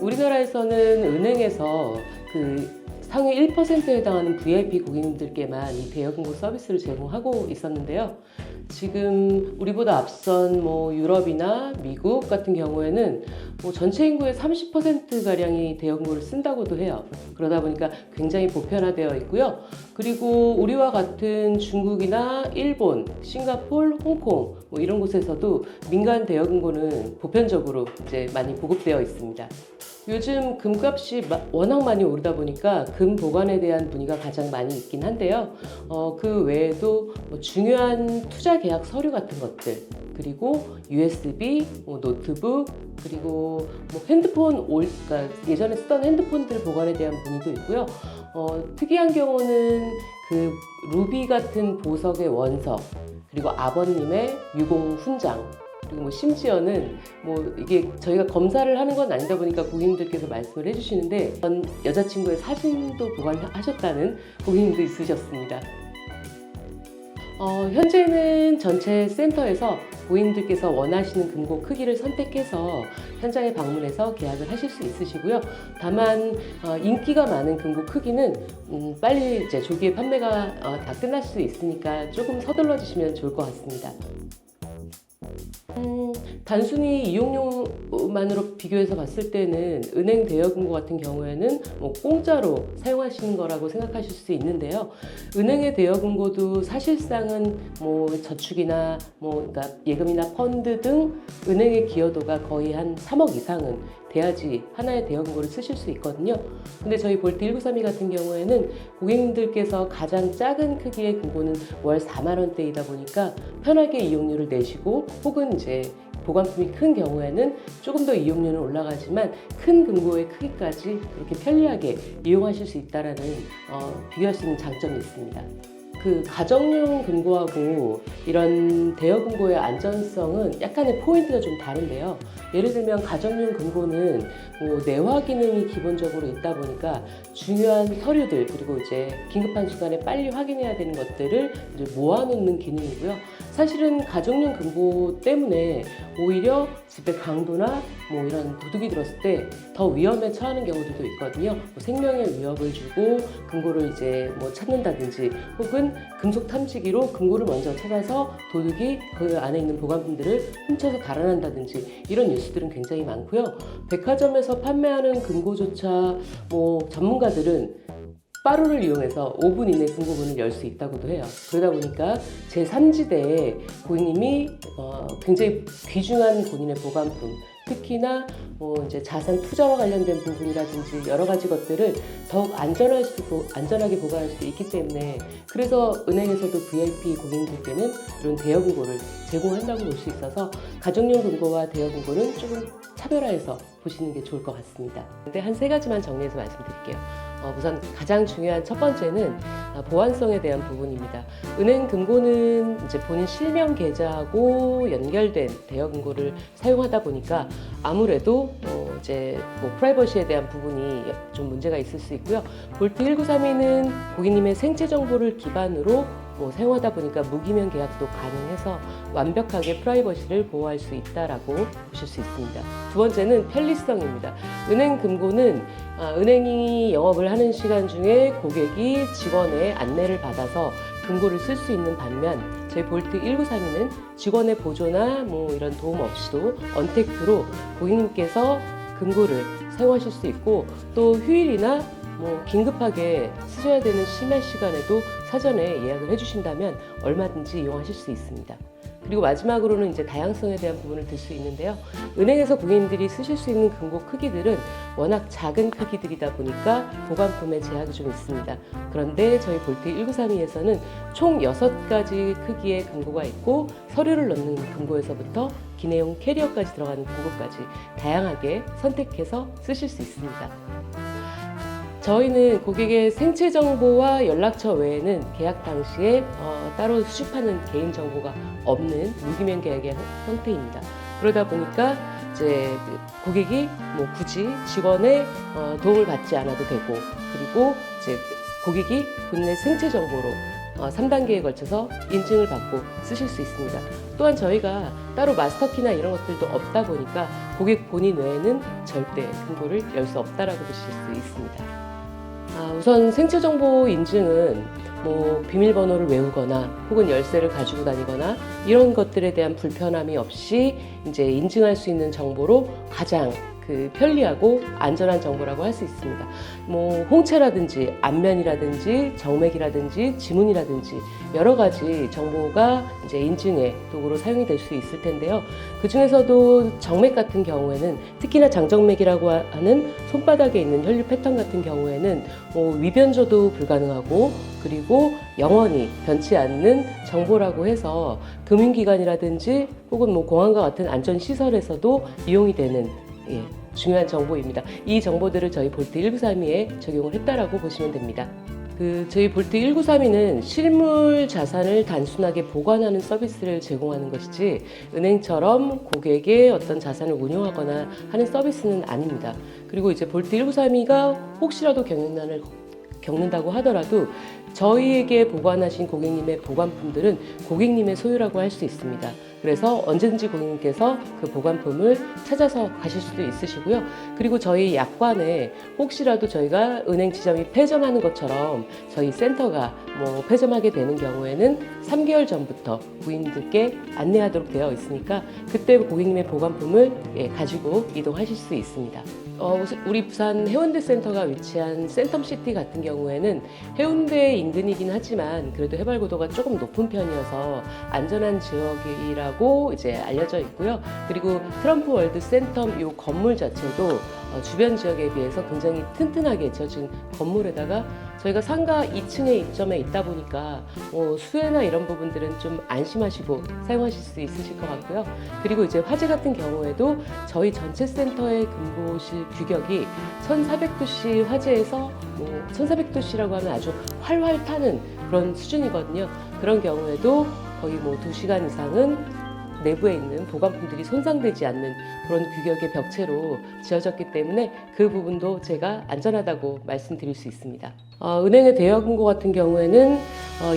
우리나라에서는 은행에서 상위 1%에 해당하는 VIP 고객님들께만 이 대여금고 서비스를 제공하고 있었는데요. 지금 우리보다 앞선 유럽이나 미국 같은 경우에는 전체 인구의 30%가량이 대여금고를 쓴다고도 해요. 그러다 보니까 굉장히 보편화되어 있고요. 그리고 우리와 같은 중국이나 일본, 싱가포르, 홍콩 이런 곳에서도 민간 대여금고는 보편적으로 이제 많이 보급되어 있습니다. 요즘 금값이 워낙 많이 오르다 보니까 금 보관에 대한 문의가 가장 많이 있긴 한데요. 그 외에도 중요한 투자 계약 서류 같은 것들, 그리고 USB, 노트북, 그리고 핸드폰, 그러니까 예전에 쓰던 핸드폰들 보관에 대한 문의도 있고요. 특이한 경우는 그 루비 같은 보석의 원석, 그리고 아버님의 유공 훈장, 그리고 심지어는 이게 저희가 검사를 하는 건 아니다 보니까 고객님들께서 말씀을 해주시는데 전 여자친구의 사진도 보관하셨다는 고객님도 있으셨습니다. 현재는 전체 센터에서 고객님들께서 원하시는 금고 크기를 선택해서 현장에 방문해서 계약을 하실 수 있으시고요. 다만 인기가 많은 금고 크기는 빨리 이제 조기에 판매가 다 끝날 수 있으니까 조금 서둘러 주시면 좋을 것 같습니다. 단순히 이용료만으로 비교해서 봤을 때는 은행 대여금고 같은 경우에는 공짜로 사용하시는 거라고 생각하실 수 있는데요. 은행의 대여금고도 사실상은 저축이나 그러니까 예금이나 펀드 등 은행의 기여도가 거의 한 3억 이상은 돼야지 하나의 대여금고를 쓰실 수 있거든요. 근데 저희 볼트 1932 같은 경우에는 고객님들께서 가장 작은 크기의 금고는 월 4만 원대이다 보니까 편하게 이용료를 내시고 혹은 이제 보관품이 큰 경우에는 조금 더 이용료는 올라가지만 큰 금고의 크기까지 그렇게 편리하게 이용하실 수 있다는 비교할 수 있는 장점이 있습니다. 그 가정용 금고하고 이런 대여금고의 안전성은 약간의 포인트가 좀 다른데요. 예를 들면 가정용 금고는 내화 기능이 기본적으로 있다 보니까 중요한 서류들 그리고 이제 긴급한 순간에 빨리 확인해야 되는 것들을 이제 모아놓는 기능이고요. 사실은 가정용 금고 때문에 오히려 집에 강도나 이런 도둑이 들었을 때 더 위험에 처하는 경우들도 있거든요. 생명의 위협을 주고 금고를 이제 찾는다든지 혹은 금속 탐지기로 금고를 먼저 찾아서 도둑이 그 안에 있는 보관품들을 훔쳐서 달아난다든지 이런 뉴스들은 굉장히 많고요. 백화점에서 판매하는 금고조차 전문가들은 빠루를 이용해서 5분 이내 금고문을 열 수 있다고도 해요. 그러다 보니까 제3지대에 고객님이 굉장히 귀중한 본인의 보관품, 특히나 이제 자산 투자와 관련된 부분이라든지 여러 가지 것들을 더욱 안전하게 보관할 수 있기 때문에 그래서 은행에서도 VIP 고객님들께는 이런 대여금고를 제공한다고 볼 수 있어서 가정용 금고와 대여금고는 조금 차별화해서 보시는 게 좋을 것 같습니다. 근데 한 3가지만 정리해서 말씀드릴게요. 우선 가장 중요한 첫 번째는 보안성에 대한 부분입니다. 은행 금고는 이제 본인 실명 계좌하고 연결된 대여금고를 사용하다 보니까 아무래도 이제 프라이버시에 대한 부분이 좀 문제가 있을 수 있고요. 볼트 1932는 고객님의 생체 정보를 기반으로 사용하다 보니까 무기명 계약도 가능해서 완벽하게 프라이버시를 보호할 수 있다라고 보실 수 있습니다. 두 번째는 편리성입니다. 은행 금고는 은행이 영업을 하는 시간 중에 고객이 직원의 안내를 받아서 금고를 쓸 수 있는 반면 저희 볼트 1932는 직원의 보조나 이런 도움 없이도 언택트로 고객님께서 금고를 사용하실 수 있고 또 휴일이나 긴급하게 쓰셔야 되는 심야 시간에도 사전에 예약을 해주신다면 얼마든지 이용하실 수 있습니다. 그리고 마지막으로는 이제 다양성에 대한 부분을 들 수 있는데요. 은행에서 고객님들이 쓰실 수 있는 금고 크기들은 워낙 작은 크기들이다 보니까 보관품에 제약이 좀 있습니다. 그런데 저희 볼트 1932에서는 총 6가지 크기의 금고가 있고 서류를 넣는 금고에서부터 기내용 캐리어까지 들어가는 금고까지 다양하게 선택해서 쓰실 수 있습니다. 저희는 고객의 생체 정보와 연락처 외에는 계약 당시에 따로 수집하는 개인 정보가 없는 무기명 계약의 형태입니다. 그러다 보니까 이제 고객이 굳이 직원의 도움을 받지 않아도 되고, 그리고 이제 고객이 본인의 생체 정보로 3단계에 걸쳐서 인증을 받고 쓰실 수 있습니다. 또한 저희가 따로 마스터키나 이런 것들도 없다 보니까 고객 본인 외에는 절대 금고를 열 수 없다라고 보실 수 있습니다. 우선 생체 정보 인증은 비밀번호를 외우거나 혹은 열쇠를 가지고 다니거나 이런 것들에 대한 불편함이 없이 이제 인증할 수 있는 정보로 가장 편리하고 안전한 정보라고 할 수 있습니다. 홍채라든지 안면이라든지 정맥이라든지 지문이라든지 여러 가지 정보가 이제 인증의 도구로 사용이 될 수 있을 텐데요. 그 중에서도 정맥 같은 경우에는 특히나 장정맥이라고 하는 손바닥에 있는 혈류 패턴 같은 경우에는 위변조도 불가능하고 그리고 영원히 변치 않는 정보라고 해서 금융기관이라든지 혹은 공항과 같은 안전시설에서도 이용이 되는 중요한 정보입니다. 이 정보들을 저희 볼트 1932에 적용을 했다라고 보시면 됩니다. 저희 볼트 1932는 실물 자산을 단순하게 보관하는 서비스를 제공하는 것이지 은행처럼 고객의 어떤 자산을 운용하거나 하는 서비스는 아닙니다. 그리고 이제 볼트 1932가 혹시라도 경영난을 겪는다고 하더라도 저희에게 보관하신 고객님의 보관품들은 고객님의 소유라고 할 수 있습니다. 그래서 언제든지 고객님께서 그 보관품을 찾아서 가실 수도 있으시고요. 그리고 저희 약관에 혹시라도 저희가 은행 지점이 폐점하는 것처럼 저희 센터가 폐점하게 되는 경우에는 3개월 전부터 고객님들께 안내하도록 되어 있으니까 그때 고객님의 보관품을 가지고 이동하실 수 있습니다. 우리 부산 해운대 센터가 위치한 센텀시티 같은 경우에는 해운대 인근이긴 하지만 그래도 해발고도가 조금 높은 편이어서 안전한 지역이라고 이제 알려져 있고요. 그리고 트럼프 월드 센텀 이 건물 자체도 주변 지역에 비해서 굉장히 튼튼하게 지어진 건물에다가 저희가 상가 2층에 입점해 있다 보니까 수해나 이런 부분들은 좀 안심하시고 사용하실 수 있으실 것 같고요. 그리고 이제 화재 같은 경우에도 저희 전체 센터의 금고실 규격이 1400도씨 화재에서 1400도씨라고 하면 아주 활활 타는 그런 수준이거든요. 그런 경우에도 거의 2시간 이상은 내부에 있는 보관품들이 손상되지 않는 그런 규격의 벽체로 지어졌기 때문에 그 부분도 제가 안전하다고 말씀드릴 수 있습니다. 은행의 대여금고 같은 경우에는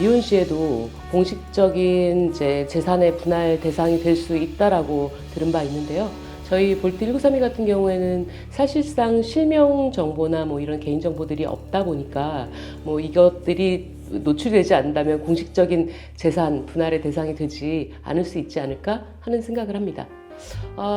이혼 시에도 공식적인 재산의 분할 대상이 될 수 있다라고 들은 바 있는데요. 저희 볼트 1932 같은 경우에는 사실상 실명 정보나 이런 개인 정보들이 없다 보니까 이것들이 노출되지 않는다면 공식적인 재산 분할의 대상이 되지 않을 수 있지 않을까 하는 생각을 합니다.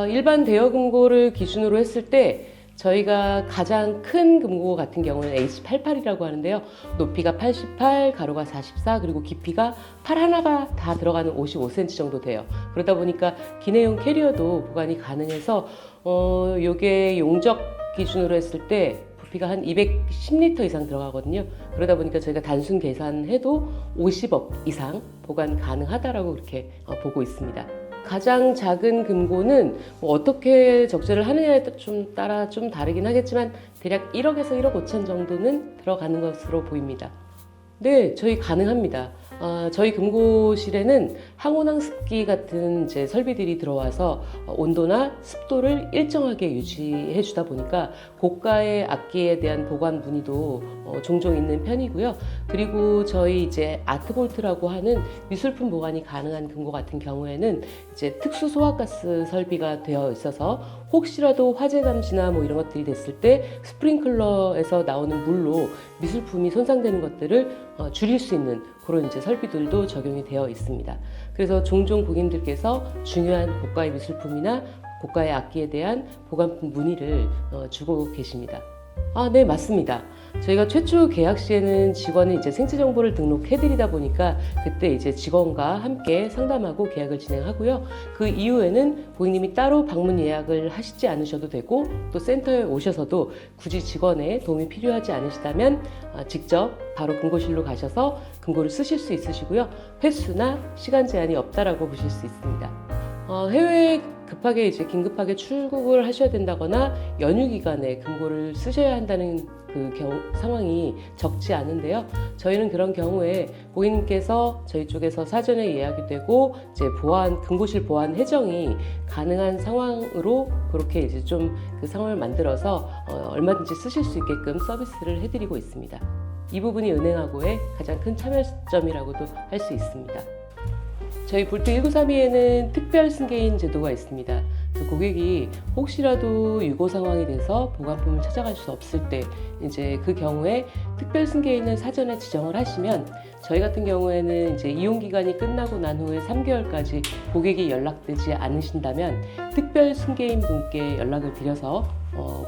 일반 대여금고를 기준으로 했을 때 저희가 가장 큰 금고 같은 경우는 H88이라고 하는데요. 높이가 88, 가로가 44, 그리고 깊이가 팔 하나가 다 들어가는 55cm 정도 돼요. 그러다 보니까 기내용 캐리어도 보관이 가능해서 요게 용적 기준으로 했을 때 부피가 한 210리터 이상 들어가거든요. 그러다 보니까 저희가 단순 계산해도 50억 이상 보관 가능하다라고 그렇게 보고 있습니다. 가장 작은 금고는 어떻게 적재를 하느냐에 따라 좀 다르긴 하겠지만 대략 1억에서 1억 5천 정도는 들어가는 것으로 보입니다. 네, 저희 가능합니다. 저희 금고실에는 항온항습기 같은 설비들이 들어와서 온도나 습도를 일정하게 유지해 주다 보니까 고가의 악기에 대한 보관 문의도 종종 있는 편이고요. 그리고 저희 아트볼트라고 하는 미술품 보관이 가능한 금고 같은 경우에는 특수 소화가스 설비가 되어 있어서 혹시라도 화재 감지나 이런 것들이 됐을 때 스프링클러에서 나오는 물로 미술품이 손상되는 것들을 줄일 수 있는 그런 설비들도 적용이 되어 있습니다. 그래서 종종 고객님들께서 중요한 고가의 미술품이나 고가의 악기에 대한 보관품 문의를 주고 계십니다. 네, 맞습니다. 저희가 최초 계약 시에는 직원은 생체 정보를 등록해드리다 보니까 그때 직원과 함께 상담하고 계약을 진행하고요. 그 이후에는 고객님이 따로 방문 예약을 하시지 않으셔도 되고 또 센터에 오셔서도 굳이 직원의 도움이 필요하지 않으시다면 직접 바로 금고실로 가셔서 금고를 쓰실 수 있으시고요. 횟수나 시간 제한이 없다라고 보실 수 있습니다. 해외에 급하게 긴급하게 출국을 하셔야 된다거나 연휴 기간에 금고를 쓰셔야 한다는 상황이 적지 않은데요. 저희는 그런 경우에 고객님께서 저희 쪽에서 사전에 예약이 되고 금고실 보안 해정이 가능한 상황으로 그렇게 좀 그 상황을 만들어서 얼마든지 쓰실 수 있게끔 서비스를 해드리고 있습니다. 이 부분이 은행하고의 가장 큰 차별점이라고도 할 수 있습니다. 저희 볼트 1932에는 특별 승계인 제도가 있습니다. 그 고객이 혹시라도 유고 상황이 돼서 보관품을 찾아갈 수 없을 때 이제 그 경우에 특별 승계인을 사전에 지정을 하시면 저희 같은 경우에는 이제 이용 기간이 끝나고 난 후에 3개월까지 고객이 연락되지 않으신다면 특별 승계인 분께 연락을 드려서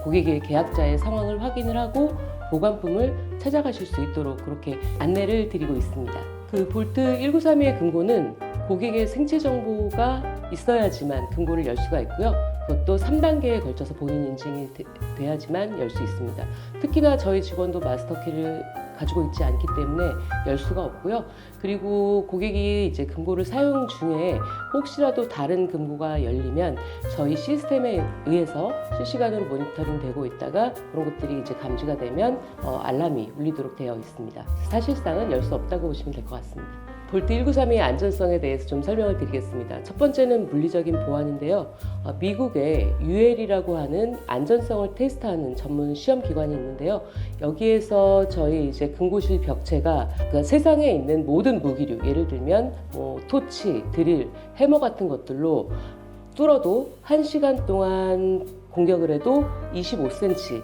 고객의 계약자의 상황을 확인을 하고 보관품을 찾아가실 수 있도록 그렇게 안내를 드리고 있습니다. 그 볼트 1932의 금고는 고객의 생체 정보가 있어야지만 금고를 열 수가 있고요. 그것도 3단계에 걸쳐서 본인 인증이 돼야지만 열 수 있습니다. 특히나 저희 직원도 마스터키를 가지고 있지 않기 때문에 열 수가 없고요. 그리고 고객이 이제 금고를 사용 중에 혹시라도 다른 금고가 열리면 저희 시스템에 의해서 실시간으로 모니터링 되고 있다가 그런 것들이 이제 감지가 되면 알람이 울리도록 되어 있습니다. 사실상은 열 수 없다고 보시면 될 것 같습니다. 볼트 1932의 안전성에 대해서 좀 설명을 드리겠습니다. 첫 번째는 물리적인 보안인데요. 미국의 UL이라고 하는 안전성을 테스트하는 전문 시험 기관이 있는데요. 여기에서 저희 이제 금고실 벽체가 그러니까 세상에 있는 모든 무기류, 예를 들면 토치, 드릴, 해머 같은 것들로 뚫어도 1시간 동안 공격을 해도 25cm,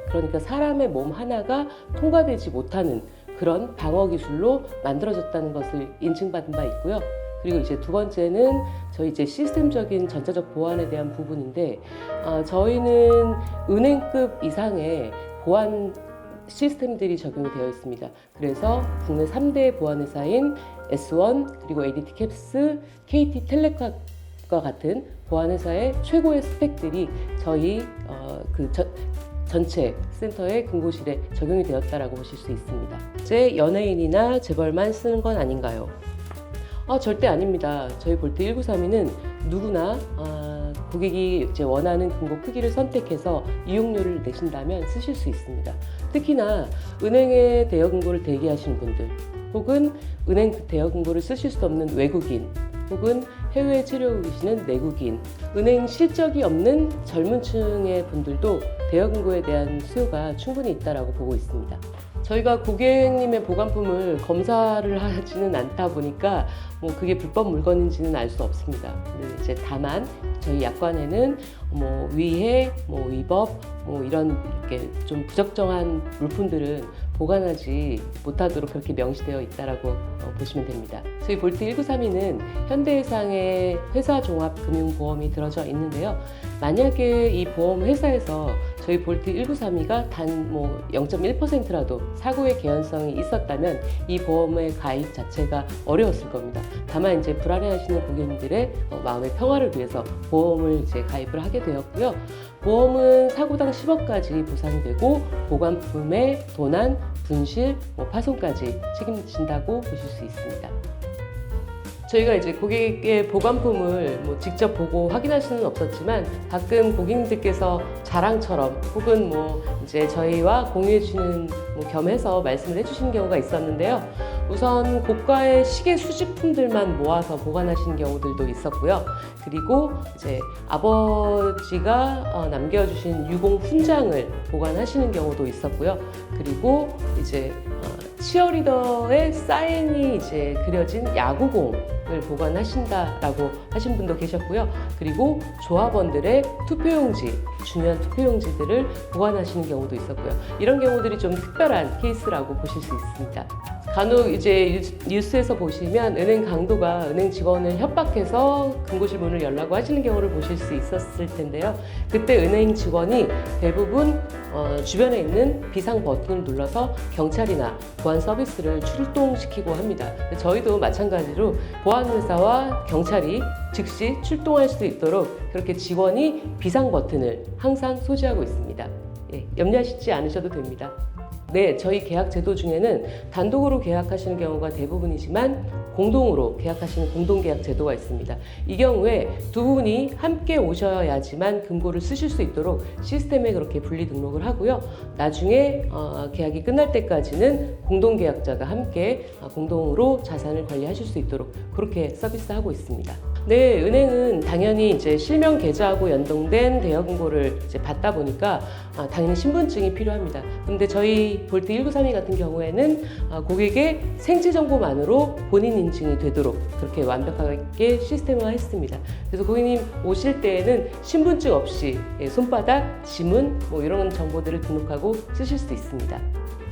그러니까 사람의 몸 하나가 통과되지 못하는 그런 방어 기술로 만들어졌다는 것을 인증받은 바 있고요. 그리고 이제 두 번째는 저희 이제 시스템적인 전자적 보안에 대한 부분인데 저희는 은행급 이상의 보안 시스템들이 적용이 되어 있습니다. 그래서 국내 3대 보안 회사인 S1 그리고 ADT 캡스, KT 텔레카과 같은 보안 회사의 최고의 스펙들이 저희 전체 센터의 금고실에 적용이 되었다라고 보실 수 있습니다. 제 연예인이나 재벌만 쓰는 건 아닌가요? 절대 아닙니다. 저희 볼트 1932는 누구나 고객이 이제 원하는 금고 크기를 선택해서 이용료를 내신다면 쓰실 수 있습니다. 특히나 은행에 대여금고를 대기하시는 분들 혹은 은행 대여금고를 쓰실 수 없는 외국인 혹은 해외에 체류하고 계시는 내국인, 은행 실적이 없는 젊은 층의 분들도 대여금고에 대한 수요가 충분히 있다고 보고 있습니다. 저희가 고객님의 보관품을 검사를 하지는 않다 보니까 그게 불법 물건인지는 알 수 없습니다. 이제 다만 저희 약관에는 위해, 위법, 이런 이렇게 좀 부적정한 물품들은 보관하지 못하도록 그렇게 명시되어 있다라고 보시면 됩니다. 저희 볼트 1932는 현대해상의 회사종합금융보험이 들어져 있는데요. 만약에 이 보험 회사에서 저희 볼트 1932가 단 0.1%라도 사고의 개연성이 있었다면 이 보험의 가입 자체가 어려웠을 겁니다. 다만 이제 불안해하시는 고객님들의 마음의 평화를 위해서 보험을 이제 가입을 하게 되었고요. 보험은 사고당 10억까지 보상이 되고 보관품의 도난, 분실, 파손까지 책임진다고 보실 수 있습니다. 저희가 이제 고객의 보관품을 직접 보고 확인할 수는 없었지만 가끔 고객님들께서 자랑처럼 혹은 이제 저희와 공유해 주시는 겸해서 말씀을 해주시는 경우가 있었는데요. 우선 고가의 시계 수집품들만 모아서 보관하시는 경우들도 있었고요. 그리고 이제 아버지가 남겨주신 유공 훈장을 보관하시는 경우도 있었고요. 그리고 이제 치어리더의 사인이 이제 그려진 야구공을 보관하신다라고 하신 분도 계셨고요. 그리고 조합원들의 투표용지, 중요한 투표용지들을 보관하시는 경우도 있었고요. 이런 경우들이 좀 특별한 케이스라고 보실 수 있습니다. 간혹 이제 뉴스에서 보시면 은행 강도가 은행 직원을 협박해서 금고실 문을 열라고 하시는 경우를 보실 수 있었을 텐데요. 그때 은행 직원이 대부분 주변에 있는 비상 버튼을 눌러서 경찰이나 보안 서비스를 출동시키고 합니다. 저희도 마찬가지로 보안회사와 경찰이 즉시 출동할 수 있도록 그렇게 직원이 비상 버튼을 항상 소지하고 있습니다. 염려하시지 않으셔도 됩니다. 네, 저희 계약 제도 중에는 단독으로 계약하시는 경우가 대부분이지만 공동으로 계약하시는 공동계약 제도가 있습니다. 이 경우에 두 분이 함께 오셔야지만 금고를 쓰실 수 있도록 시스템에 그렇게 분리 등록을 하고요. 나중에 계약이 끝날 때까지는 공동계약자가 함께 공동으로 자산을 관리하실 수 있도록 그렇게 서비스하고 있습니다. 네, 은행은 당연히 이제 실명 계좌하고 연동된 대여금고를 이제 받다 보니까 당연히 신분증이 필요합니다. 근데 저희 볼트 1932 같은 경우에는 고객의 생체 정보만으로 본인 인증이 되도록 그렇게 완벽하게 시스템화했습니다. 그래서 고객님 오실 때에는 신분증 없이 손바닥, 지문 뭐 이런 정보들을 등록하고 쓰실 수 있습니다.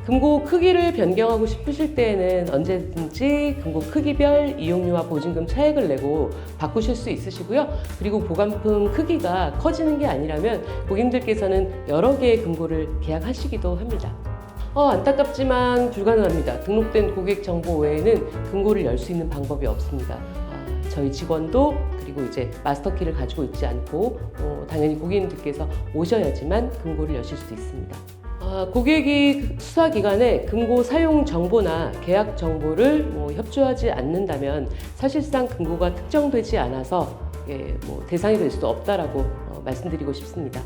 금고 크기를 변경하고 싶으실 때에는 언제든지 금고 크기별 이용료와 보증금 차액을 내고 바꾸실 수 있으시고요. 그리고 보관품 크기가 커지는 게 아니라면 고객님들께서는 여러 개의 금고를 계약하시기도 합니다. 안타깝지만 불가능합니다. 등록된 고객 정보 외에는 금고를 열 수 있는 방법이 없습니다. 저희 직원도 그리고 이제 마스터키를 가지고 있지 않고 당연히 고객님들께서 오셔야지만 금고를 여실 수 있습니다. 고객이 수사 기간에 금고 사용 정보나 계약 정보를 협조하지 않는다면 사실상 금고가 특정되지 않아서 대상이 될 수 없다라고 말씀드리고 싶습니다.